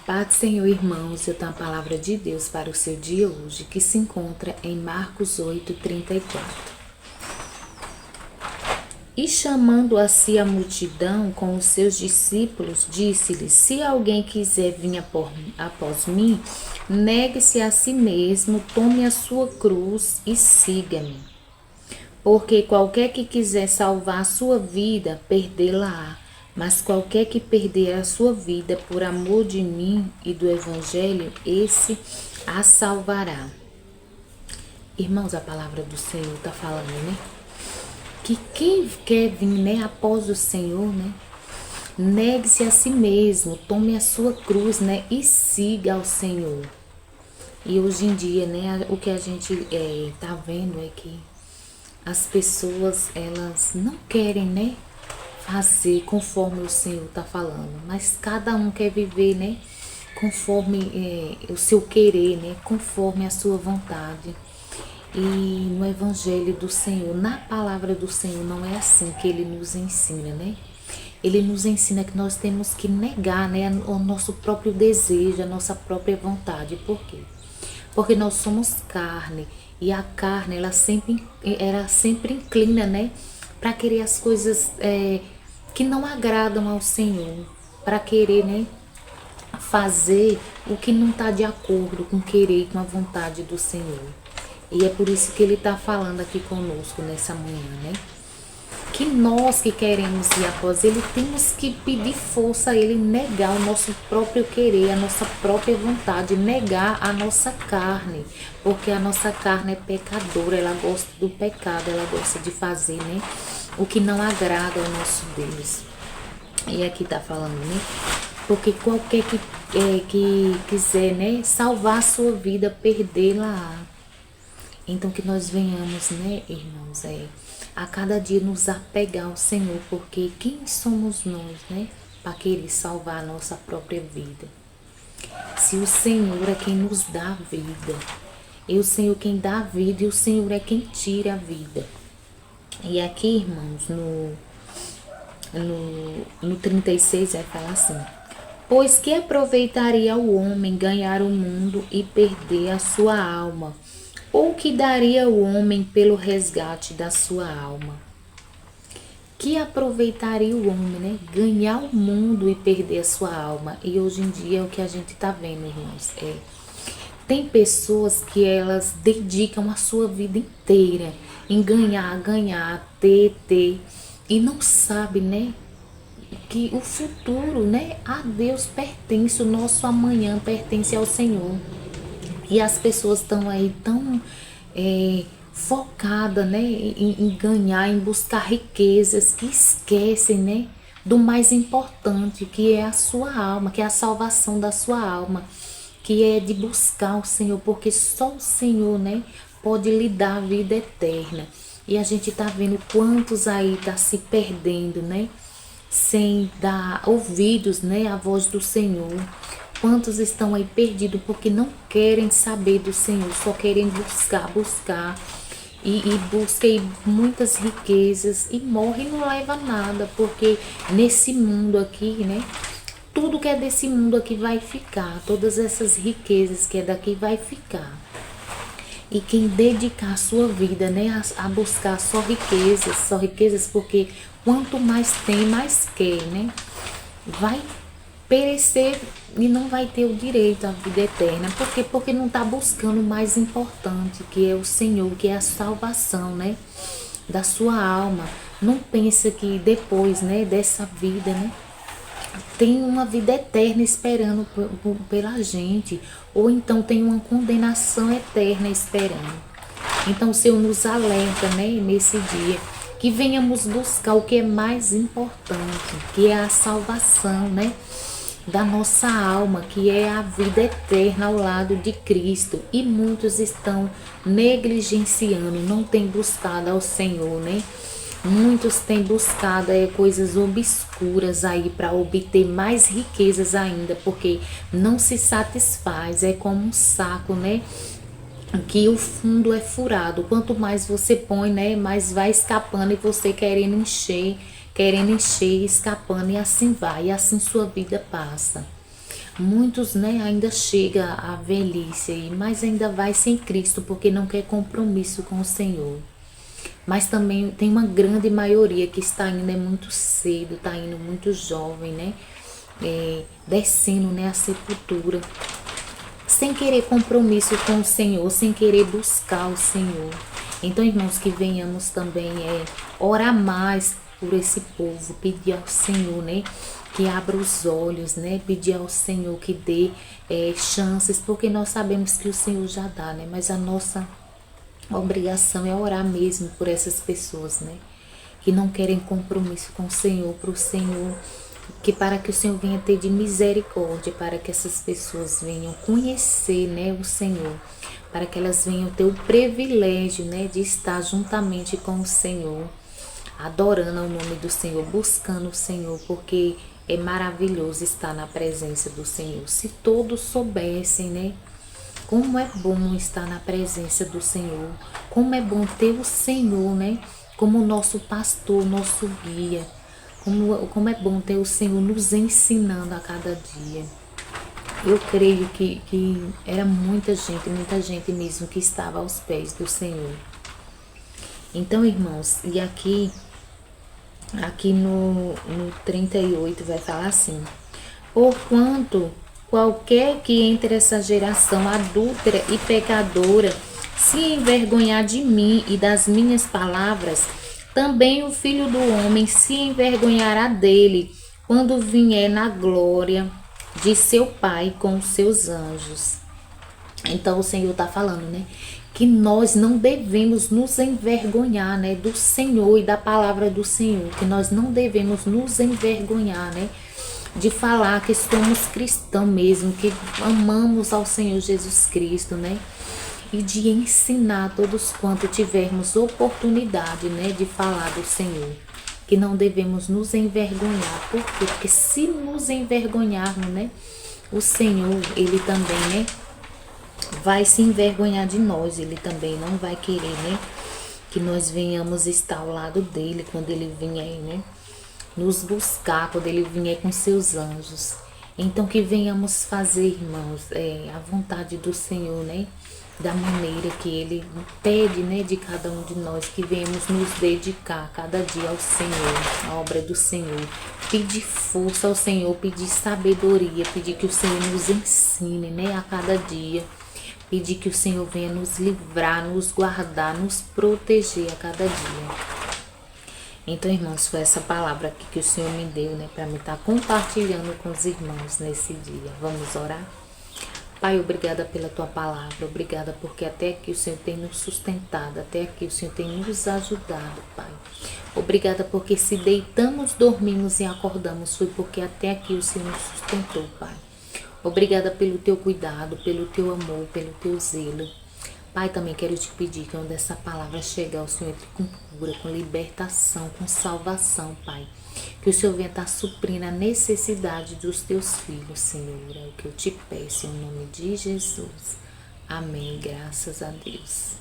Paz do Senhor, irmãos, eu tenho a palavra de Deus para o seu dia hoje, que se encontra em Marcos 8:34. E chamando a si a multidão com os seus discípulos, disse-lhes: Se alguém quiser vir após mim, negue-se a si mesmo, tome a sua cruz e siga-me. Porque qualquer que quiser salvar a sua vida, perdê-la-á. Mas qualquer que perder a sua vida por amor de mim e do Evangelho, esse a salvará. Irmãos, a palavra do Senhor está falando, né? Que quem quer vir, né, após o Senhor, né? Negue-se a si mesmo, tome a sua cruz, né? E siga ao Senhor. E hoje em dia, né, o que a gente tá vendo é que as pessoas, elas não querem, né, fazer conforme o Senhor está falando, mas cada um quer viver, né, conforme o seu querer, né, conforme a sua vontade. E no Evangelho do Senhor, na palavra do Senhor, não é assim que Ele nos ensina, né? Ele nos ensina que nós temos que negar, né, o nosso próprio desejo, a nossa própria vontade. Por quê? Porque nós somos carne e a carne, ela sempre inclina, né, para querer as coisas que não agradam ao Senhor, para querer, né, fazer o que não está de acordo com o querer e com a vontade do Senhor. E é por isso que Ele está falando aqui conosco nessa manhã, né? Que nós que queremos ir após Ele, temos que pedir força a Ele, negar o nosso próprio querer, a nossa própria vontade, negar a nossa carne, porque a nossa carne é pecadora, ela gosta do pecado, ela gosta de fazer, né, o que não agrada ao nosso Deus. E aqui tá falando, né, porque qualquer que quiser, né, salvar a sua vida, perdê-la. Então que nós venhamos, né, irmãos, a cada dia nos apegar ao Senhor, porque quem somos nós, né, para querer salvar a nossa própria vida? Se o Senhor é quem nos dá a vida, e o Senhor quem dá a vida, e o Senhor é quem tira a vida. E aqui, irmãos, no 36 vai falar assim: Pois que aproveitaria o homem ganhar o mundo e perder a sua alma? Ou que daria o homem pelo resgate da sua alma? Que aproveitaria o homem, né? Ganhar o mundo e perder a sua alma. E hoje em dia é o que a gente tá vendo, irmãos. Tem pessoas que elas dedicam a sua vida inteira em ganhar, ter. E não sabe, né, que o futuro, né, a Deus pertence, o nosso amanhã pertence ao Senhor. E as pessoas estão aí tão focadas, né, em ganhar, em buscar riquezas, que esquecem, né, do mais importante, que é a sua alma, que é a salvação da sua alma, que é de buscar o Senhor, porque só o Senhor, né, pode lhe dar a vida eterna. E a gente tá vendo quantos aí tá se perdendo, né, sem dar ouvidos, né, à voz do Senhor. Quantos estão aí perdidos porque não querem saber do Senhor, só querem buscar e buscam muitas riquezas e morrem e não leva nada, porque nesse mundo aqui, né, tudo que é desse mundo aqui vai ficar, todas essas riquezas que é daqui vai ficar. E quem dedicar a sua vida, né, a buscar só riquezas, porque quanto mais tem, mais quer, né, vai perecer e não vai ter o direito à vida eterna. Por quê? Porque não está buscando o mais importante, que é o Senhor, que é a salvação, né, da sua alma. Não pensa que depois, né, dessa vida, né, tem uma vida eterna esperando pela gente, ou então tem uma condenação eterna esperando. Então o Senhor nos alerta, né, nesse dia, que venhamos buscar o que é mais importante, que é a salvação, né, da nossa alma, que é a vida eterna ao lado de Cristo. E muitos estão negligenciando, não têm buscado ao Senhor, né? Muitos têm buscado coisas obscuras aí para obter mais riquezas ainda, porque não se satisfaz, é como um saco, né, que o fundo é furado. Quanto mais você põe, né, mais vai escapando, e você querendo encher, escapando, e assim vai, e assim sua vida passa. Muitos, né, ainda chega à velhice aí, mas ainda vai sem Cristo porque não quer compromisso com o Senhor. Mas também tem uma grande maioria que está indo muito cedo, está indo muito jovem, né? Descendo, né, a sepultura, sem querer compromisso com o Senhor, sem querer buscar o Senhor. Então, irmãos, que venhamos também orar mais por esse povo, pedir ao Senhor, né? Que abra os olhos, né? Pedir ao Senhor que dê chances, porque nós sabemos que o Senhor já dá, né? Mas a nossa obrigação é orar mesmo por essas pessoas, né? Que não querem compromisso com o Senhor, para o Senhor, que para que o Senhor venha ter de misericórdia, para que essas pessoas venham conhecer, né, o Senhor, para que elas venham ter o privilégio, né, de estar juntamente com o Senhor, adorando o nome do Senhor, buscando o Senhor, porque é maravilhoso estar na presença do Senhor. Se todos soubessem, né, como é bom estar na presença do Senhor, como é bom ter o Senhor, né, como nosso pastor, nosso guia, como é bom ter o Senhor nos ensinando a cada dia. Eu creio que era muita gente mesmo que estava aos pés do Senhor. Então, irmãos, e aqui no 38 vai falar assim: porquanto qualquer que entre essa geração adúltera e pecadora se envergonhar de mim e das minhas palavras, também o Filho do Homem se envergonhará dele, quando vier na glória de seu Pai com os seus anjos. Então o Senhor está falando, né? Que nós não devemos nos envergonhar, né? Do Senhor e da palavra do Senhor. Que nós não devemos nos envergonhar, né? De falar que somos cristãos mesmo, que amamos ao Senhor Jesus Cristo, né? E de ensinar todos quanto tivermos oportunidade, né, de falar do Senhor, que não devemos nos envergonhar. Por quê? Porque se nos envergonharmos, né, o Senhor, ele também, né, vai se envergonhar de nós. Ele também não vai querer, né, que nós venhamos estar ao lado dele quando ele vier, né, nos buscar, quando ele vier com seus anjos. Então que venhamos fazer, irmãos, a vontade do Senhor, né, da maneira que ele pede, né, de cada um de nós, que venhamos nos dedicar cada dia ao Senhor, à obra do Senhor, pedir força ao Senhor, pedir sabedoria, pedir que o Senhor nos ensine, né, a cada dia, pedir que o Senhor venha nos livrar, nos guardar, nos proteger a cada dia. Então, irmãos, foi essa palavra aqui que o Senhor me deu, né, para me estar compartilhando com os irmãos nesse dia. Vamos orar? Pai, obrigada pela tua palavra, obrigada porque até aqui o Senhor tem nos sustentado, até aqui o Senhor tem nos ajudado, Pai. Obrigada porque se deitamos, dormimos e acordamos, foi porque até aqui o Senhor nos sustentou, Pai. Obrigada pelo teu cuidado, pelo teu amor, pelo teu zelo. Pai, também quero te pedir que onde essa palavra chegar, o Senhor entre com cura, com libertação, com salvação, Pai. Que o Senhor venha estar suprindo a necessidade dos teus filhos, Senhor. É o que eu te peço em nome de Jesus. Amém. Graças a Deus.